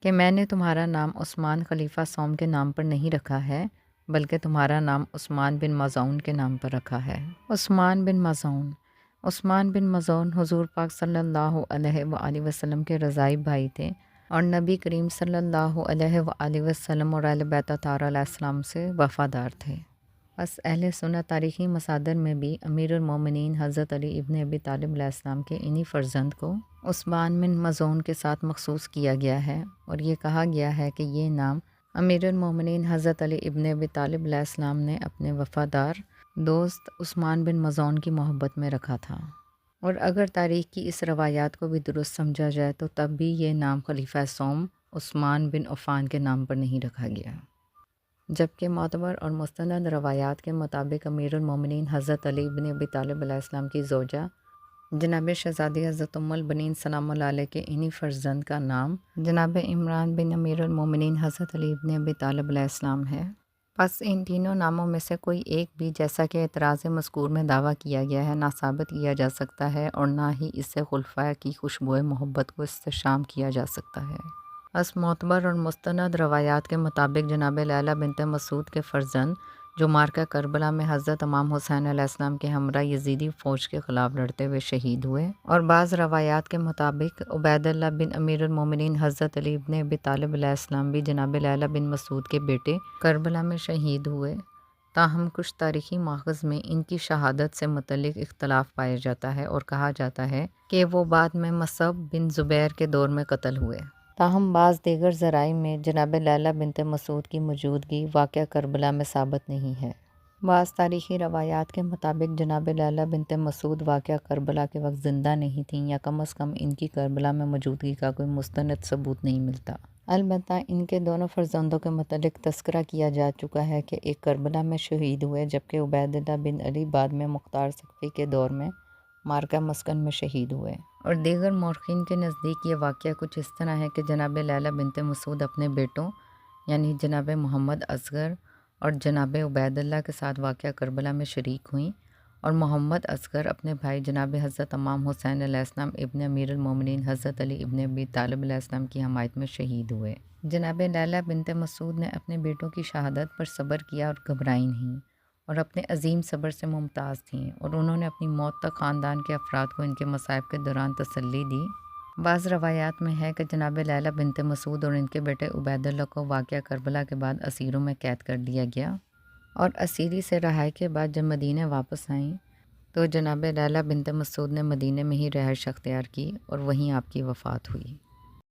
کہ میں نے تمہارا نام عثمان خلیفہ صوم کے نام پر نہیں رکھا ہے بلکہ تمہارا نام عثمان بن مظعون کے نام پر رکھا ہے۔ عثمان بن مظعون حضور پاک صلی اللہ علیہ وآلہ وسلم کے رضائی بھائی تھے اور نبی کریم صلی اللہ علیہ وآلہ وسلم اور اہل بیت اطہار علیہ السلام سے وفادار تھے۔ بس اہل سنت تاریخی مصادر میں بھی امیر المومنین حضرت علی ابن ابی طالب علیہ السلام کے انہی فرزند کو عثمان بن مظعون کے ساتھ مخصوص کیا گیا ہے اور یہ کہا گیا ہے کہ یہ نام امیر المومنین حضرت علی ابن ابی طالب علیہ السلام نے اپنے وفادار دوست عثمان بن مظعون کی محبت میں رکھا تھا، اور اگر تاریخ کی اس روایات کو بھی درست سمجھا جائے تو تب بھی یہ نام خلیفہ صوم عثمان بن عفان کے نام پر نہیں رکھا گیا، جبکہ معتبر اور مستند روایات کے مطابق امیر المومنین حضرت علی بن ابی طالب علیہ السلام کی زوجہ جناب شہزادی حضرت ام البنین سلام اللہ علیہ کے انہی فرزند کا نام جناب عمران بن امیر المومنین حضرت علی بن ابی طالب علیہ السلام ہے۔ پس ان تینوں ناموں میں سے کوئی ایک بھی، جیسا کہ اعتراض مذکور میں دعویٰ کیا گیا ہے، نہ ثابت کیا جا سکتا ہے اور نہ ہی اس سے خلفاء کی خوشبوئے محبت کو استشام کیا جا سکتا ہے۔ بس معتبر اور مستند روایات کے مطابق جناب لیلہ بنت مسعود کے فرزند جو معرکہ کربلا میں حضرت امام حسین علیہ السلام کے ہمراہ یزیدی فوج کے خلاف لڑتے ہوئے شہید ہوئے، اور بعض روایات کے مطابق عبید اللہ بن امیر المومنین حضرت علی بن ابی طالب علیہ السلام بھی جناب لیلہ بن مسعود کے بیٹے کربلا میں شہید ہوئے، تاہم کچھ تاریخی ماخذ میں ان کی شہادت سے متعلق اختلاف پایا جاتا ہے اور کہا جاتا ہے کہ وہ بعد میں مصعب بن زبیر کے دور میں قتل ہوئے، تاہم بعض دیگر ذرائع میں جناب لیلہ بنت مسعود کی موجودگی واقعہ کربلا میں ثابت نہیں ہے۔ بعض تاریخی روایات کے مطابق جناب لیلہ بنت مسعود واقعہ کربلا کے وقت زندہ نہیں تھیں، یا کم از کم ان کی کربلا میں موجودگی کا کوئی مستند ثبوت نہیں ملتا۔ البتہ ان کے دونوں فرزندوں کے متعلق تذکرہ کیا جا چکا ہے کہ ایک کربلا میں شہید ہوئے، جبکہ عبید اللہ بن علی بعد میں مختار ثقفی کے دور میں معرکہ مسکن میں شہید ہوئے، اور دیگر مورخین کے نزدیک یہ واقعہ کچھ اس طرح ہے کہ جناب لیلہ بنت مسعود اپنے بیٹوں یعنی جناب محمد اصغر اور جناب عبید اللہ کے ساتھ واقعہ کربلا میں شریک ہوئیں، اور محمد اصغر اپنے بھائی جناب حضرت امام حسین علیہ السلام ابن امیر المومنین حضرت علی ابن ابی طالب علیہ السلام کی حمایت میں شہید ہوئے۔ جناب لیلہ بنت مسعود نے اپنے بیٹوں کی شہادت پر صبر کیا اور گھبرائی نہیں، اور اپنے عظیم صبر سے ممتاز تھیں، اور انہوں نے اپنی موت تک خاندان کے افراد کو ان کے مصائب کے دوران تسلی دی۔ بعض روایات میں ہے کہ جناب لیلہ بنت مسعود اور ان کے بیٹے عبید اللہ کو واقعہ کربلا کے بعد اسیروں میں قید کر لیا گیا، اور اسیری سے رہائی کے بعد جب مدینہ واپس آئیں تو جناب لیلہ بنت مسعود نے مدینہ میں ہی رہائش اختیار کی اور وہیں آپ کی وفات ہوئی۔